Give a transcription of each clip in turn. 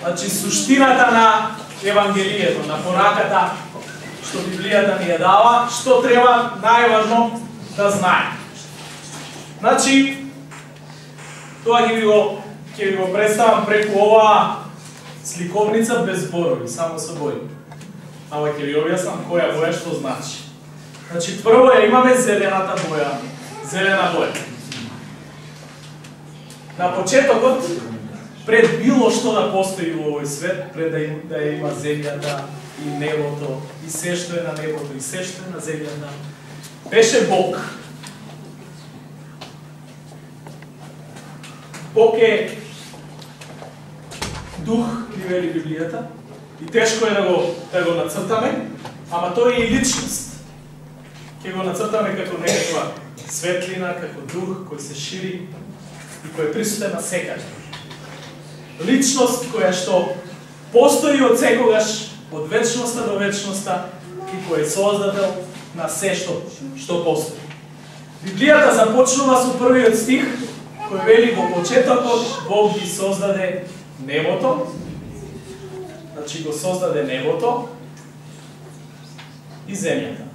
Значи, суштината на Евангелието, на пораката, што Библијата ни ја дава, што треба најважно да знае. Значи, тоа ќе ви го представам преку оваа сликовница без зборови, само со бои. Ама ќе ви објаснам која боја што значи. Значи, прво ја имаме зелената боја. Зелена боја. На почетокот, пред било што да постои во овој свет, пред да има земјата и небото, и се што е на небото, и се што е на земјата, беше Бог. Бог е дух, ни вели Библијата, и тешко е да го нацртаме, ама тој е и личност. Ќе го нацртаме како некаква светлина, како дух кој се шири и кој е присутен на секаде. Личност која што постои од секогаш, од вечноста до вечноста, и кој е создател на се што постои. Библијата започнува со првиот стих, кој вели во почетокот Бог ги создаде небото, значи го создаде небото и земјата.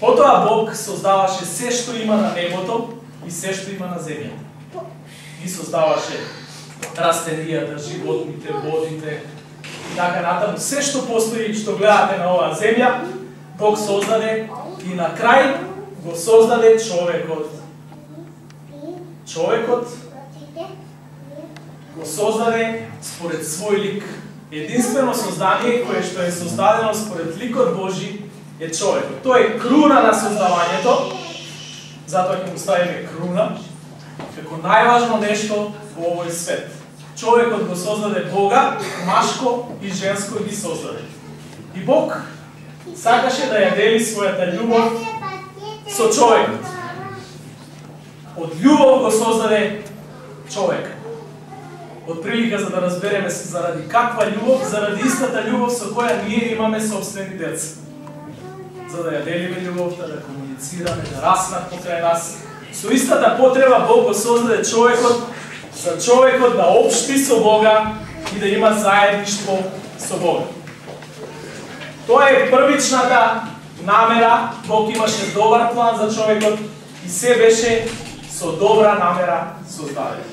Потоа Бог создаваше се што има на небото и се што има на земјата. Ги создаваше растенијата, животните, водите и така натаму. Се што постои, што гледате на оваа земја, Бог создаде и на крај го создаде човекот. Човекот го создаде според свој лик. Единствено создание кое што е создадено според ликот Божи е човекот. Тој е круна на создавањето, затоа ќе му ставиме круна, како најважно нешто во овој свет. Човекот го создаде Бога, машко и женско ги создаде. И Бог сакаше да ја дели својата љубов со човекот. Од љубов го создаде човек. Од прилика за да разбереме се заради каква љубов, заради истата љубов со која ние имаме собствени деца. За да ја делиме љубовта, да комуницираме, да раснат покрај нас. Со истата потреба Бог го создаде човекот, за човекот да општи со Бога и да има заедништво со Бога. Тоа е првичната намера. Бог имаше добар план за човекот и се беше со добра намера создаден.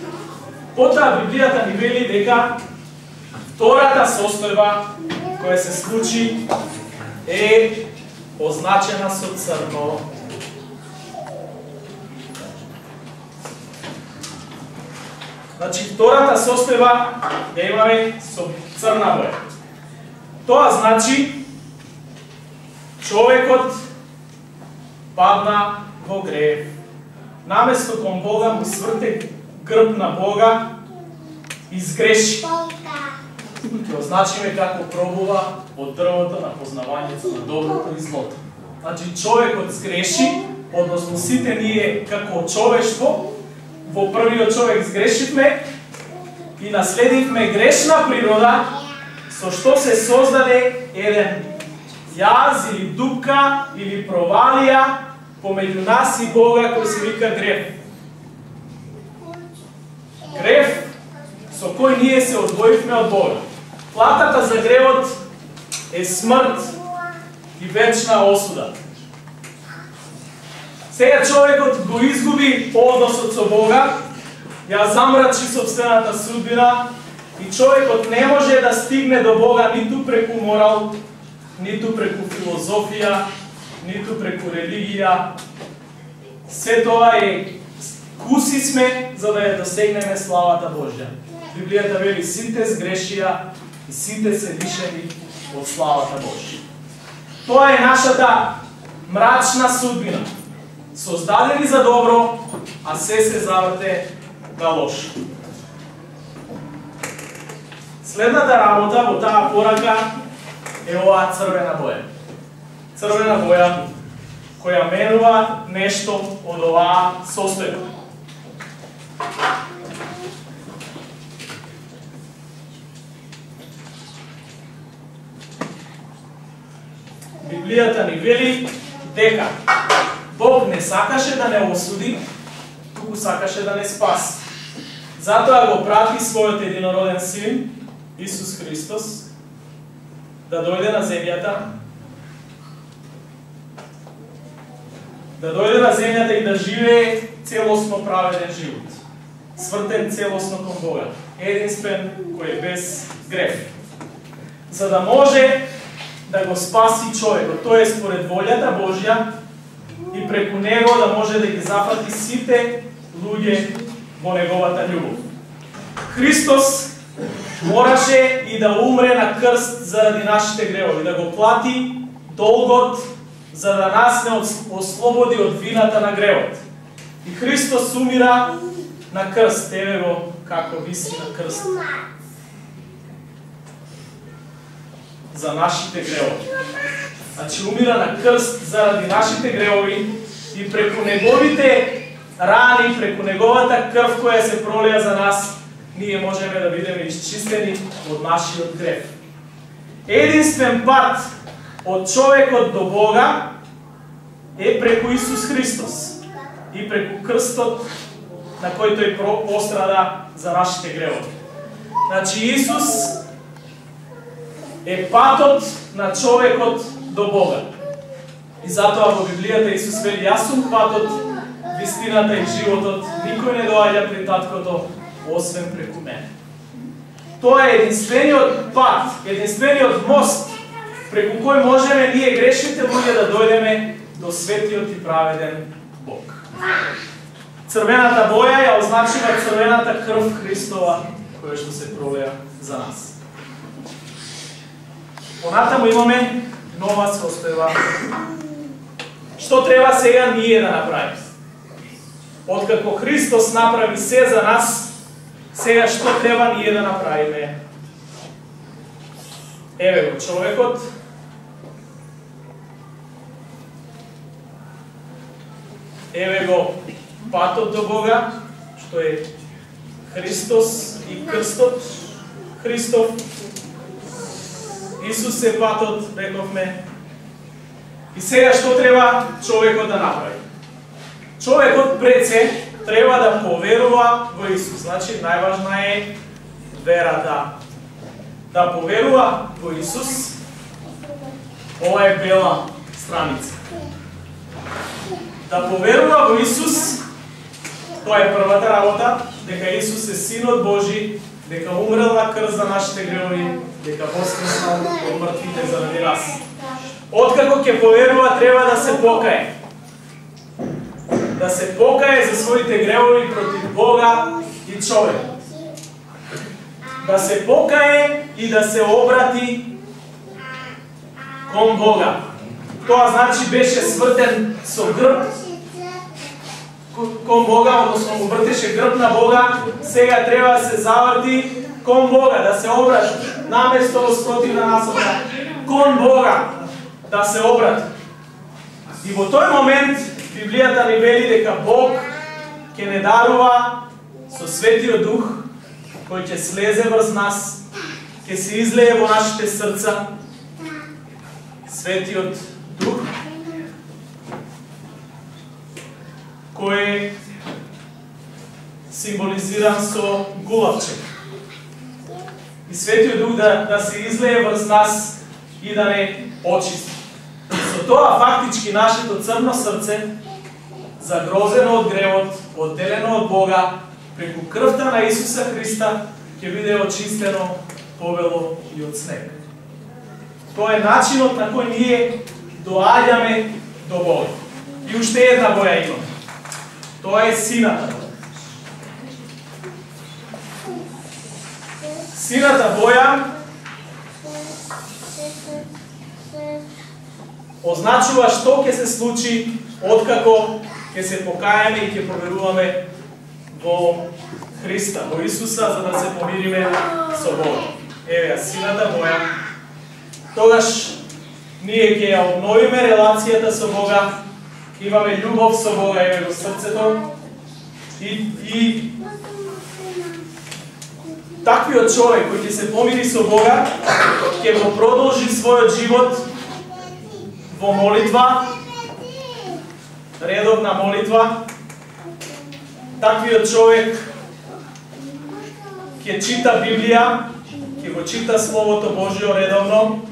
Потоа Библијата ни вели дека втората состојба која се случи е означена со црно. Значи, втората состојба ја имаме со црна боја. Тоа значи човекот падна во грев. Наместо кон Бога му сврте грб на Бога и сгреши. Ќе означиме како пробува од дрвото на познавањето на доброто и злото. Значи, човекот сгреши, односно сите ние како човештво, во првиот човек сгрешивме и наследивме грешна природа, со што се создаде еден јаз или дупка или провалија помеѓу нас и Бога кој се вика грев. Грев со кој ние се одвоивме од Бога. Платата за гревот е смрт и вечна осуда. Сега човекот го изгуби односот со Бога, ја замрачи собствената судбина и човекот не може да стигне до Бога ниту преку морал, ниту преку филозофија, ниту преку религија. Се тоа е куси сме за да ја досегнеме славата Божја. Библијата вели сите сгрешија и сите се лишени од славата Божја. Тоа е нашата мрачна судбина. Создадени за добро, а се заврте на лошо. Следната работа во таа порака е оваа црвена боја. Црвена боја која менува нешто од оваа состојба. Библијата ни вели дека Бог не сакаше да не осуди, туку сакаше да не спаси. Затоа го прати својот единороден син, Исус Христос, да дојде на земјата, и да живее целосно праведен живот, свртен целосно кон Бога, единствен кој е без греф, за да може да го спаси човекот, тоа е според волјата Божја, и преку него да може да ги зафати сите луѓе во неговата љубов. Христос мораше и да умре на крст заради нашите гревови, да го плати долгот, за да нас не ослободи од вината на гревот. И Христос умира на крст, еве го како виси на крст. За нашите гревови. Значи умира на крст заради нашите гревови и преку неговите рани, преку неговата крв која се пролија за нас, ние можеме да бидеме изчистени од нашиот грев. Единствен пат од човекот до Бога е преку Исус Христос и преку крстот на кој тој пострада за нашите гревови. Значи Исус е патот на човекот до Бога. И затоа во Библијата Исус вели: јас сум патот, вистината и животот, никој не доаѓа при таткото освен преку мене. Тоа е единствениот пат, единствениот мост преку кој можеме ние грешните луѓе да дојдеме до светиот и праведен Бог. Црвената боја ја означува црвената крв Христова која што се пролеа за нас. Понатаму имаме нова состојба. Што треба сега ние да направиме? Откако Христос направи се за нас, сега што треба ние да направиме? Еве го човекот. Еве го патот до Бога, што е Христос и крстот Христов. Исус е патот, рековме. И сега што треба човекот да направи? Човекот пред се треба да поверува во Исус. Значи најважна е верата. Да поверува во Исус. Ова е бела страница. Да поверува во Исус, тоа е првата работа, дека Исус е Синот Божи, дека умрел на крст за нашите гревови, дека воскреснал од мртвите заради нас. Откако ќе поверува, треба да се покае. Да се покае за своите гревови против Бога и човек. Да се покае и да се обрати кон Бога. Тоа значи беше свртен со грб кон Бога, односно му вртеше грб на Бога, сега треба да се заврти кон Бога, да се обрати, наместо спротивна насока, кон Бога да се обрати. И во тој момент Библијата ни вели дека Бог ќе не дарува со Светиот Дух, кој ќе слезе врз нас, ќе се излее во нашите срца, Светиот Дух, кој е символизиран со гулавче. И Светиот Дух да се излее врз нас и да не очисти. Со тоа фактички нашето црно срце, загрозено од гревот, одделено од Бога, преку крвта на Исуса Христа, ќе биде очистено побело и од снег. Тоа е начинот на кој ние доаѓаме до Бога. И уште една боја имаме. Тоа е сината боја. Сината боја означува што ќе се случи откако ќе се покаеме и ќе поверуваме во Христа, во Исуса, за да се помириме со Бога. Еве сината боја. Тогаш ние ќе ја обновиме релацијата со Бога, ќе имаме љубов со Бога еве во срцето и таквиот човек кој ќе се помири со Бога ќе го продолжи својот живот во молитва, редовна молитва. Таквиот човек ќе чита Библија, ќе го чита Словото Божие редовно.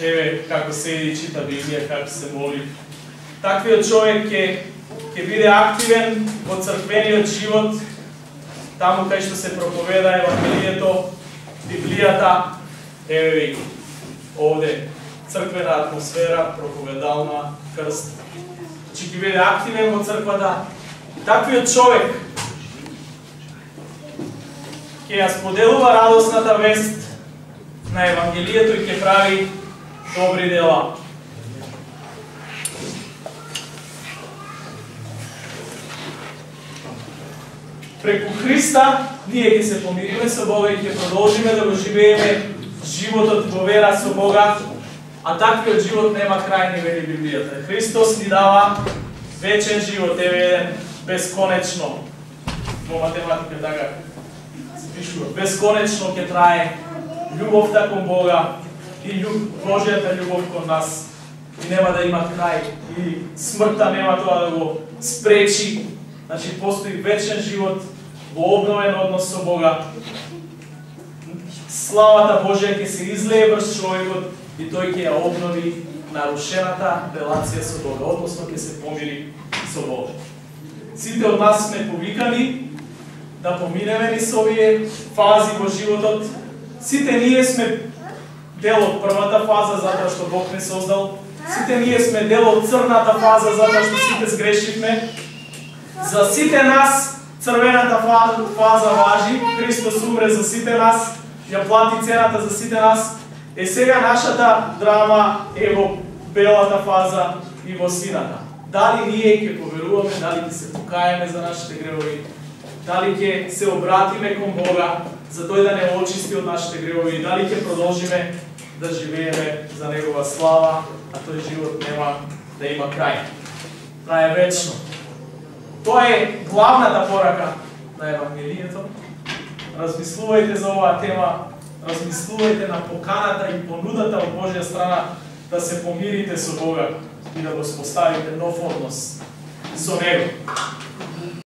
Еве како седи чита Библија, како се моли. Таквиот човек ќе биде активен во црквениот живот, таму кај што се проповеда Евангелието, Библијата, еве овде црквена атмосфера, проповедална, крст. Че ќе биде активен во црквата. Таквиот човек ќе ја споделува радосната вест на Евангелието и ќе прави добри дела. Преку Христа ние ќе се помириме со Бога и ќе продолжиме да го живееме животот во вера со Бога, а таквиот живот нема крај, ни вели Библијата. Христос ни дава вечен живот, еве еден бесконечно. Во математика така се пишува. Бесконечно ќе трае љубовта кон Бога и Божјата љубов кон нас. И нема да има крај. И смртта нема тоа да го спречи. Значи постои вечен живот во обновен однос со Бога. Славата Божја ќе се излее врз човекот и тој ќе ја обнови нарушената релација со Бога, односно ќе се помири со Бога. Сите од нас сме повикани да поминеме низ овие фази во животот. Сите ние сме дел од првата фаза затоа што Бог не создал. Сите ние сме дел од црната фаза затоа што сите сгрешивме. За сите нас црвената фаза важи. Христос умре за сите нас, ја плати цената за сите нас. Сега нашата драма е во белата фаза и во сината. Дали ние ќе поверуваме, дали ќе се покаеме за нашите гревови, дали ќе се обратиме кон Бога за тој да не очисти од нашите гревови, дали ќе продолжиме да живееме за Негова слава, а тој живот нема да има крај. Трае вечно. Тоа е главната порака на Евангелието. Размислувајте за оваа тема, размислувајте на поканата и понудата од Божја страна да се помирите со Бога и да го споставите нов однос со Него.